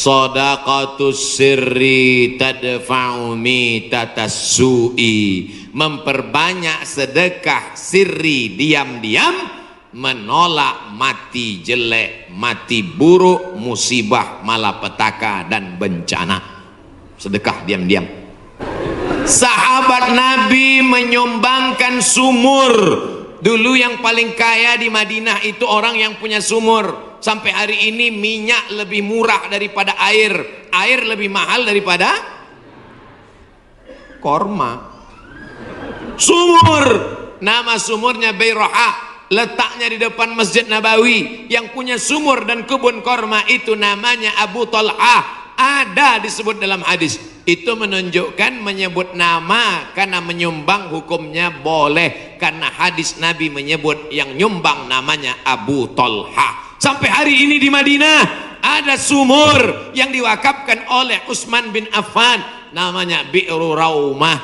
Shadaqatus sirri tadfa'u mitatas su'i. Memperbanyak sedekah sirri diam-diam menolak mati jelek, mati buruk, musibah, malapetaka dan bencana. Sedekah diam-diam. Sahabat Nabi menyumbangkan sumur. Dulu yang paling kaya di Madinah itu orang yang punya sumur. Sampai hari ini minyak lebih murah daripada air. Air lebih mahal daripada korma. Sumur, nama sumurnya Bayraha, letaknya di depan Masjid Nabawi. Yang punya sumur dan kebun korma itu namanya Abu Talha. Ada disebut dalam hadis. Itu menunjukkan menyebut nama karena menyumbang hukumnya boleh, karena hadis Nabi menyebut yang nyumbang namanya Abu Talha. Sampai hari ini di Madinah ada sumur yang diwakafkan oleh Utsman bin Affan, namanya Bi'ru Raumah.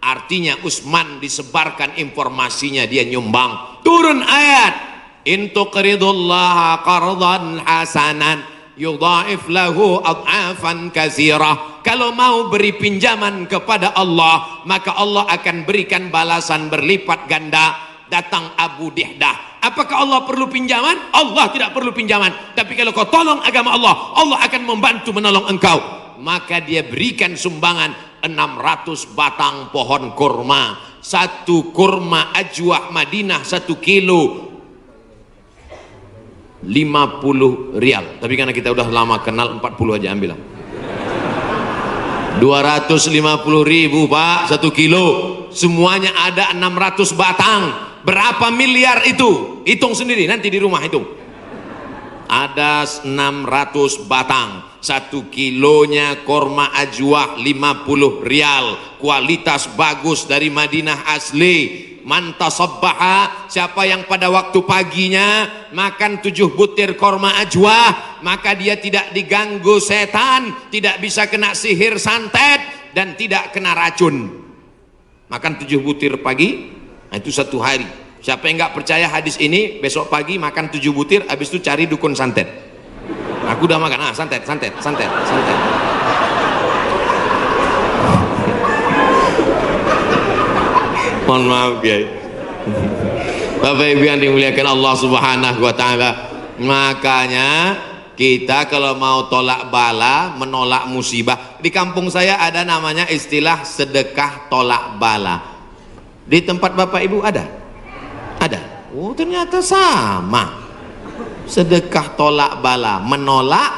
Artinya Utsman disebarkan informasinya, dia nyumbang. Turun ayat, in tuqridullaha qardan hasanan yudha'if lahu ad'afan katsirah. Kalau mau beri pinjaman kepada Allah, maka Allah akan berikan balasan berlipat ganda. Datang Abu Dihdah, apakah Allah perlu pinjaman? Allah tidak perlu pinjaman. Tapi kalau kau tolong agama Allah, Allah akan membantu menolong engkau. Maka dia berikan sumbangan 600 batang pohon kurma. Satu kurma ajwah Madinah 1 kilo 50 rial. Tapi karena kita udah lama kenal, 40 aja ambil lah. 250.000 Pak 1 kilo. Semuanya ada 600 batang. Berapa miliar itu? Hitung sendiri nanti di rumah hitung. Ada 600 batang. 1 kilonya korma ajwah 50 rial. Kualitas bagus dari Madinah asli. Man tasabbaha, siapa yang pada waktu paginya makan 7 butir korma ajwah, maka dia tidak diganggu setan, tidak bisa kena sihir santet, dan tidak kena racun. Makan 7 butir pagi, nah itu 1 hari. Siapa yang nggak percaya hadis ini, besok pagi makan 7 butir, habis itu cari dukun santet. Aku udah makan, santet. Mohon maaf ya Bapak Ibu yang dimuliakan Allah Subhanahu wa Ta'ala. Makanya kita kalau mau tolak bala, menolak musibah, di kampung saya ada namanya istilah sedekah tolak bala. Di tempat Bapak Ibu ada? Ada. Oh ternyata sama. Sedekah tolak bala, menolak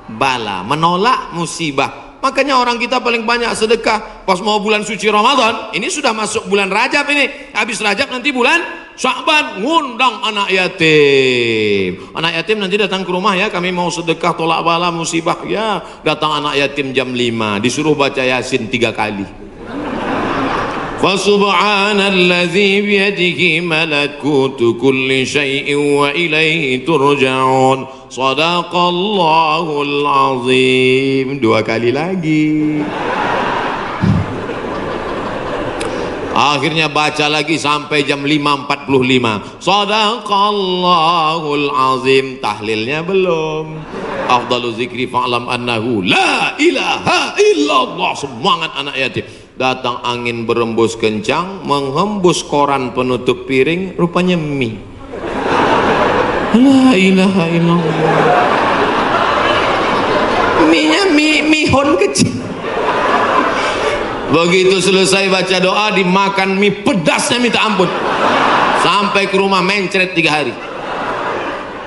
bala, menolak musibah. Makanya orang kita paling banyak sedekah pas mau bulan suci Ramadan. Ini sudah masuk bulan Rajab ini. Habis Rajab nanti bulan Sya'ban, ngundang anak yatim. Anak yatim nanti datang ke rumah ya, kami mau sedekah tolak bala musibah. Ya, datang anak yatim jam 5, disuruh baca Yasin 3 kali. Fa subhanallazi biyadihi malakutu kulli syai'in wa ilaihi turja'un. Shadaqallahul azim. 2 kali lagi. Akhirnya baca lagi sampai jam 5.45. Shadaqallahul azim. Tahlilnya belum. Afdalu zikri fa'lam annahu la ilaha illallah. Semangat anak yatim. Datang angin berembus kencang, menghembus koran penutup piring, rupanya mie. La ilaha illallah. Mie-nya mihon kecil. Begitu selesai baca doa, dimakan mie pedasnya minta ampun. Sampai ke rumah mencret 3 hari.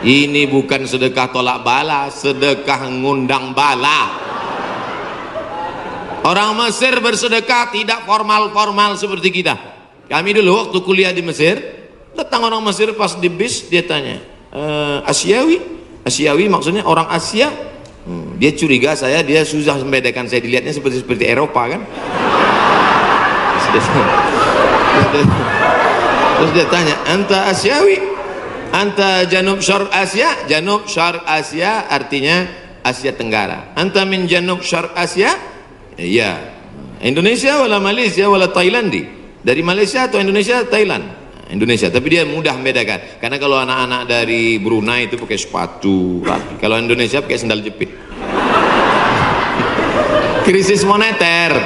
Ini bukan sedekah tolak bala, sedekah ngundang bala. Orang Mesir bersedekah tidak formal-formal seperti kita. Kami dulu waktu kuliah di Mesir, datang orang Mesir pas di bis, dia tanya, Asyawi maksudnya orang Asia. Dia curiga dia susah membedakan, saya dilihatnya seperti Eropa kan. Terus dia tanya, anta Asyawi, anta Janub Syarq Asia. Janub Syarq Asia artinya Asia Tenggara. Anta min Janub Syarq Asia. Iya, Indonesia wala Malaysia wala Thailandi. Dari Malaysia atau Indonesia, Thailand? Indonesia. Tapi dia mudah membedakan, karena kalau anak-anak dari Brunei itu pakai sepatu rapi, kalau Indonesia pakai sandal jepit. krisis moneter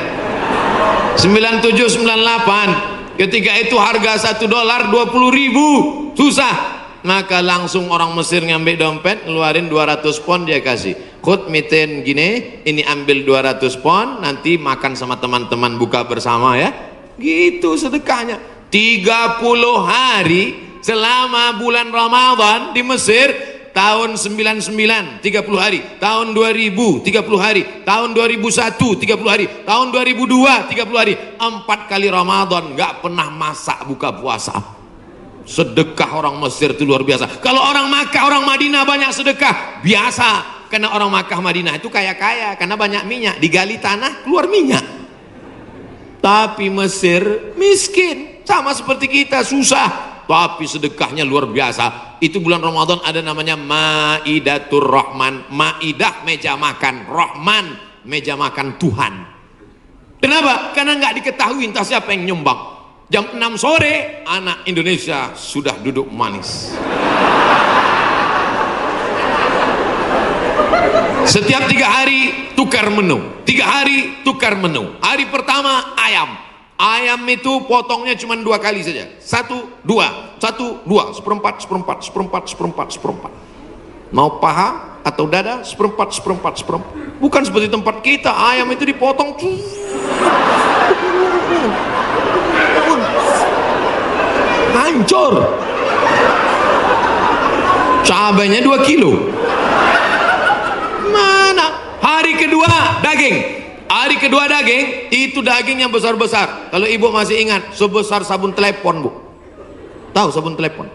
97-98. Ketika itu harga $1 20.000, susah. Maka langsung orang Mesir ngambil dompet, ngeluarin 200 pon, dia kasih, khud miten gini, ini ambil 200 pon, nanti makan sama teman-teman, buka bersama ya. Gitu sedekahnya. 30 hari selama bulan Ramadan di Mesir. Tahun 99 30 hari, tahun 2000 30 hari, tahun 2001 30 hari, tahun 2002 30 hari, 4 kali Ramadan nggak pernah masak buka puasa. Sedekah orang Mesir itu luar biasa. Kalau orang Makkah, orang Madinah banyak sedekah biasa, karena orang Makkah Madinah itu kaya-kaya karena banyak minyak, digali tanah keluar minyak. Tapi Mesir miskin, sama seperti kita, susah, tapi sedekahnya luar biasa. Itu bulan Ramadan ada namanya Maidatur Rahman. Maidah meja makan, Rahman meja makan Tuhan. Kenapa? Karena nggak diketahui entah siapa yang nyumbang. Jam 6 sore anak Indonesia sudah duduk manis. Setiap 3 hari tukar menu, 3 hari tukar menu. Hari pertama ayam. Ayam itu potongnya cuma 2 kali saja. 1, 2, 1, 2, seperempat, seperempat, seperempat, seperempat, seperempat. Mau paha atau dada, seperempat, seperempat, seperempat. Bukan seperti tempat kita, ayam itu dipotong. Hancur. Cabainya 2 kilo. Mana? Hari kedua daging. Hari kedua daging, itu dagingnya besar-besar. Kalau ibu masih ingat, sebesar sabun telepon, Bu. Tahu sabun telepon?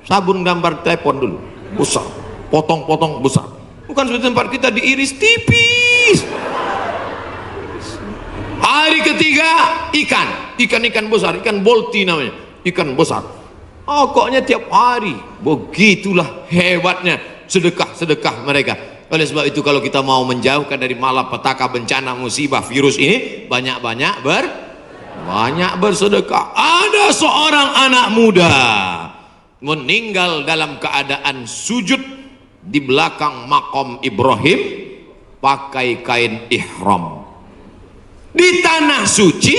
Sabun gambar telepon dulu, besar. Potong-potong besar. Bukan seperti tempat kita diiris tipis. Hari ketiga ikan. Ikan-ikan besar, ikan bolti namanya. Ikan besar. Pokoknya tiap hari. Begitulah hebatnya sedekah-sedekah mereka. Oleh sebab itu kalau kita mau menjauhkan dari malapetaka, bencana, musibah, virus ini, banyak-banyak bersedekah. Ada seorang anak muda meninggal dalam keadaan sujud di belakang makam Ibrahim pakai kain ihram. Di tanah suci,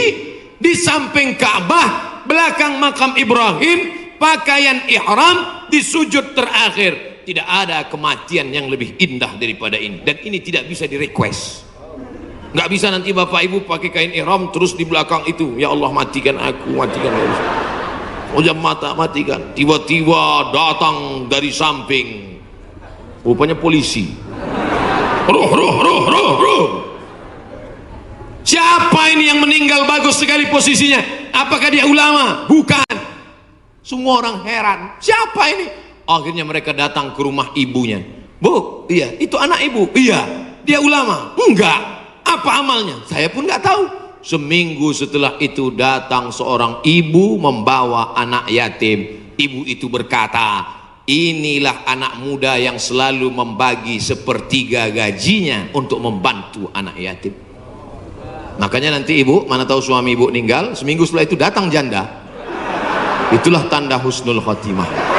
di samping Ka'bah, belakang makam Ibrahim, pakaian ihram di sujud terakhir. Tidak ada kematian yang lebih indah daripada ini, dan ini tidak bisa direquest. Nggak bisa nanti bapak ibu pakai kain ihram terus di belakang itu, ya Allah matikan aku, matikan aku, ujam mata matikan. Tiba-tiba datang dari samping, rupanya polisi. Ruh. Siapa ini yang meninggal? Bagus sekali posisinya. Apakah dia ulama? Bukan. Semua orang heran, siapa ini? Akhirnya mereka datang ke rumah ibunya. Bu, iya, itu anak ibu. Iya, dia ulama. Enggak. Apa amalnya? Saya pun nggak tahu. Seminggu setelah itu datang seorang ibu membawa anak yatim. Ibu itu berkata, inilah anak muda yang selalu membagi 1/3 gajinya untuk membantu anak yatim. Makanya nanti ibu, mana tahu suami ibu meninggal, seminggu setelah itu datang janda. Itulah tanda husnul khotimah.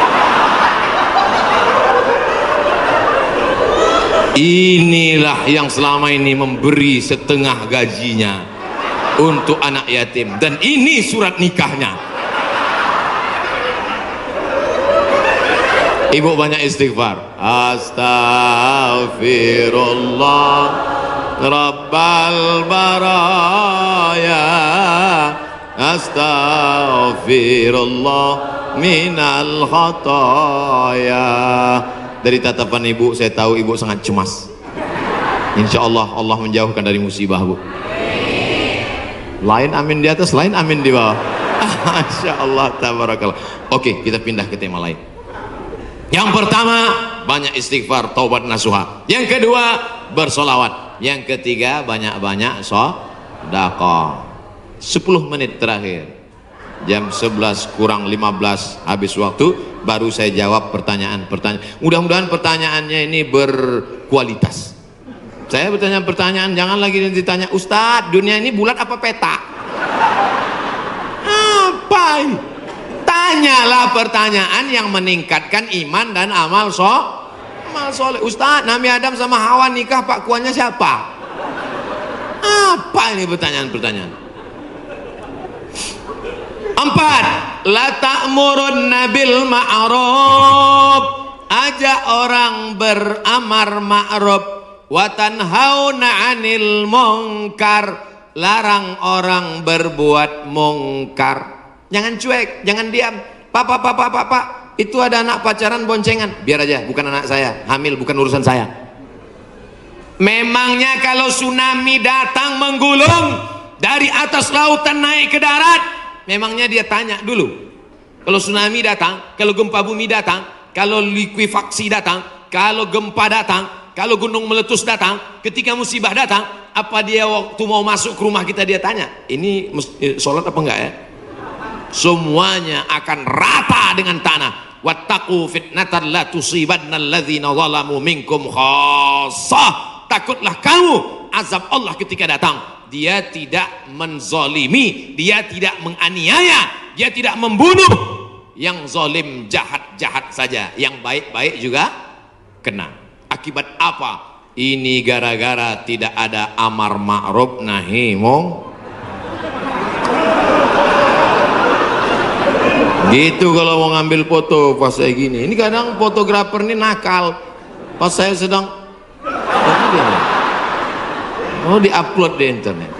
Inilah yang selama ini memberi setengah gajinya untuk anak yatim, dan ini surat nikahnya. Ibu banyak istighfar. Astaghfirullah Rabbal baraya, astaghfirullah minal khataya. Dari tatapan ibu saya tahu ibu sangat cemas. Insya Allah Allah menjauhkan dari musibah, Bu. Lain amin di atas, lain amin di bawah. Masya Allah, tabarakallah. Oke, kita pindah ke tema lain. Yang pertama, banyak istighfar, taubat nasuha. Yang kedua, bersolawat. Yang ketiga, banyak-banyak sedekah. 10 menit terakhir, jam 11 kurang 15 habis waktu, baru saya jawab pertanyaan-pertanyaan. Mudah-mudahan pertanyaannya ini berkualitas. Saya bertanya pertanyaan, jangan lagi ditanya, Ustadz, dunia ini bulat apa peta? Apa? Tanyalah pertanyaan yang meningkatkan iman dan amal soleh. Ustadz, Nabi Adam sama Hawa nikah, Pak Kuannya siapa? Apa ini pertanyaan-pertanyaan? 4. La ta'murunna bil ma'ruf, ajak orang beramar ma'ruf, wa tanhauna 'anil munkar, larang orang berbuat mungkar. Jangan cuek, jangan diam. Pak, itu ada anak pacaran boncengan, biar aja, bukan anak saya, hamil bukan urusan saya. Memangnya kalau tsunami datang menggulung dari atas lautan naik ke darat, memangnya dia tanya dulu? Kalau tsunami datang, kalau gempa bumi datang, kalau likuifaksi datang, kalau gempa datang, kalau gunung meletus datang, ketika musibah datang, apa dia waktu mau masuk ke rumah kita dia tanya, ini sholat apa enggak ya? Semuanya akan rata dengan tanah. Wattaqu fitnatan la tusibanna alladzina zalamu minkum khassah. Takutlah kamu azab Allah ketika datang. Dia tidak menzalimi, dia tidak menganiaya, dia tidak membunuh. Yang zalim jahat-jahat saja, yang baik-baik juga kena. Akibat apa? Ini gara-gara tidak ada amar ma'ruf nahi munkar. Gitu kalau mau ngambil foto pas saya gini. Ini kadang fotografer ini nakal. Pas saya sedang di-upload di internet.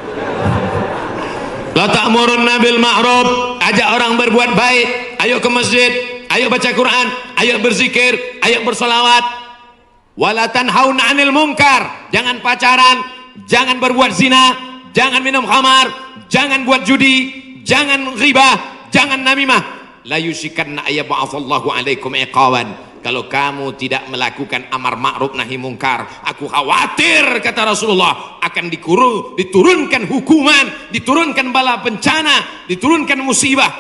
La ta'murunna bil ma'ruf, ajak orang berbuat baik. Ayo ke masjid, ayo baca Quran, ayo berzikir, ayo bersolawat. Wala tanhauna 'anil munkar, jangan pacaran, jangan berbuat zina, jangan minum khamar, jangan buat judi, jangan riba, jangan namimah. La yusikanna ayyab'atsallahu 'alaikum iqawan. Kalau kamu tidak melakukan amar ma'ruf nahi mungkar, aku khawatir, kata Rasulullah, akan diturunkan hukuman, diturunkan bala bencana, diturunkan musibah.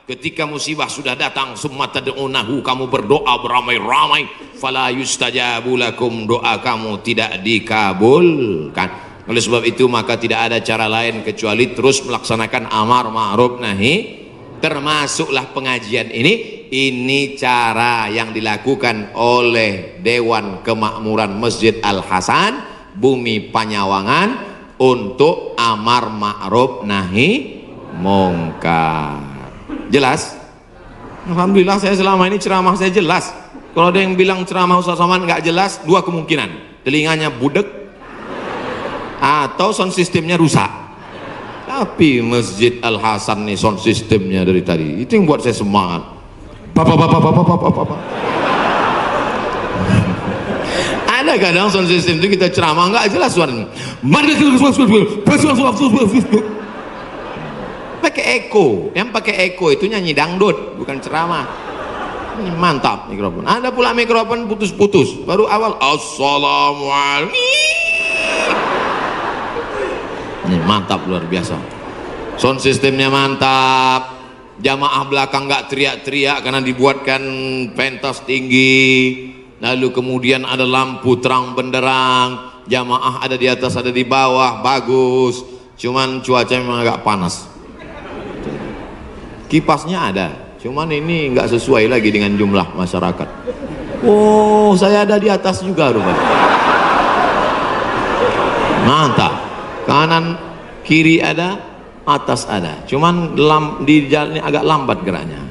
Ketika musibah sudah datang, summa tad'unahu, kamu berdoa beramai-ramai, fala yustajabu lakum, doa kamu tidak dikabulkan. Oleh sebab itu maka tidak ada cara lain kecuali terus melaksanakan amar ma'ruf nahi. Termasuklah pengajian ini cara yang dilakukan oleh Dewan Kemakmuran Masjid Al-Hasan Bumi Panyawangan untuk amar ma'ruf nahi mungkar. Jelas? Alhamdulillah saya selama ini ceramah saya jelas. Kalau ada yang bilang ceramah Ustaz Somad nggak jelas, dua kemungkinan: telinganya budek atau sound systemnya rusak. Tapi Masjid Al-Hasan nih sound sistemnya dari tadi itu yang buat saya semangat. Bapak. Ada kadang sound system itu kita ceramah nggak jelas suaranya. Pakai echo, yang pakai echo itu nyanyi dangdut, bukan ceramah. Ini mantap mikrofon. Ada pula mikrofon putus-putus. Baru awal assalamualaikum. Ini mantap, luar biasa. Sound sistemnya mantap. Jamaah belakang nggak teriak-teriak karena dibuatkan pentas tinggi. Lalu kemudian ada lampu terang benderang. Jamaah ada di atas, ada di bawah, bagus. Cuman cuaca memang agak panas. Kipasnya ada, cuman ini nggak sesuai lagi dengan jumlah masyarakat. Oh, saya ada di atas juga rupanya. Mantap. Kanan kiri ada, atas ada, cuman di jalan ini agak lambat geraknya.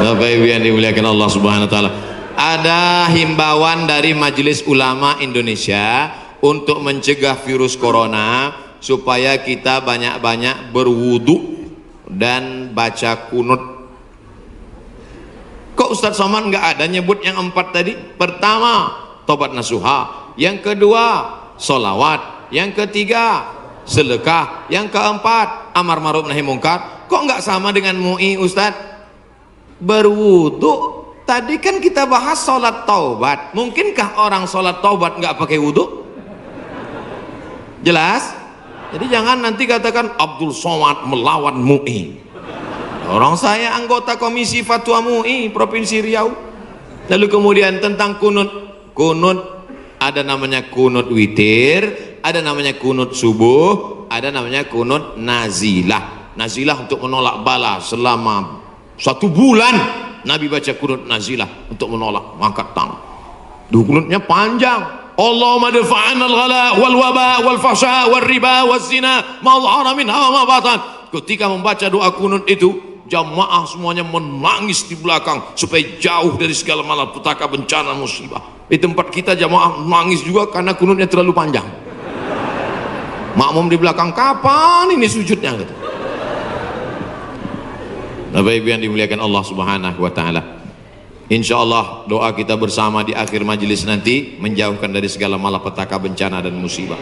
Bapak Ibu yang dimuliakan Allah Subhanahu wa taala, ada himbauan dari Majelis Ulama Indonesia untuk mencegah virus corona supaya kita banyak-banyak berwudu dan baca kunut. Kok Ustadz Somad nggak ada nyebut yang 4 tadi? Pertama, tobat nasuha. Yang kedua, solawat. Yang ketiga, sedekah. Yang keempat, amar ma'ruf nahi mungkar. Kok nggak sama dengan MUI Ustadz? Berwudu. Tadi kan kita bahas sholat taubat. Mungkinkah orang sholat taubat nggak pakai wudu? Jelas? Jadi jangan nanti katakan Abdul Somad melawan MUI. Orang saya anggota Komisi Fatwa MUI Provinsi Riau. Lalu kemudian tentang kunut. Kunut ada namanya kunut witir, ada namanya kunut subuh, ada namanya kunut nazilah. Nazilah untuk menolak bala selama 1 bulan. Nabi baca kunut nazilah untuk menolak, angkat tangan. Kunutnya panjang. Allahumma dafa'an al-ghala wal waba wal fahsya wal riba wal zina ma dhahara minha wa ma batan. Ketika membaca doa kunut itu, jamaah semuanya menangis di belakang supaya jauh dari segala malapetaka, bencana, musibah. Di tempat kita jamaah nangis juga karena kunutnya terlalu panjang. Makmum di belakang, kapan ini sujudnya gitu. Bapak Ibu yang dimuliakan Allah Subhanahu wa taala, insyaallah doa kita bersama di akhir majelis nanti menjauhkan dari segala malapetaka, bencana dan musibah.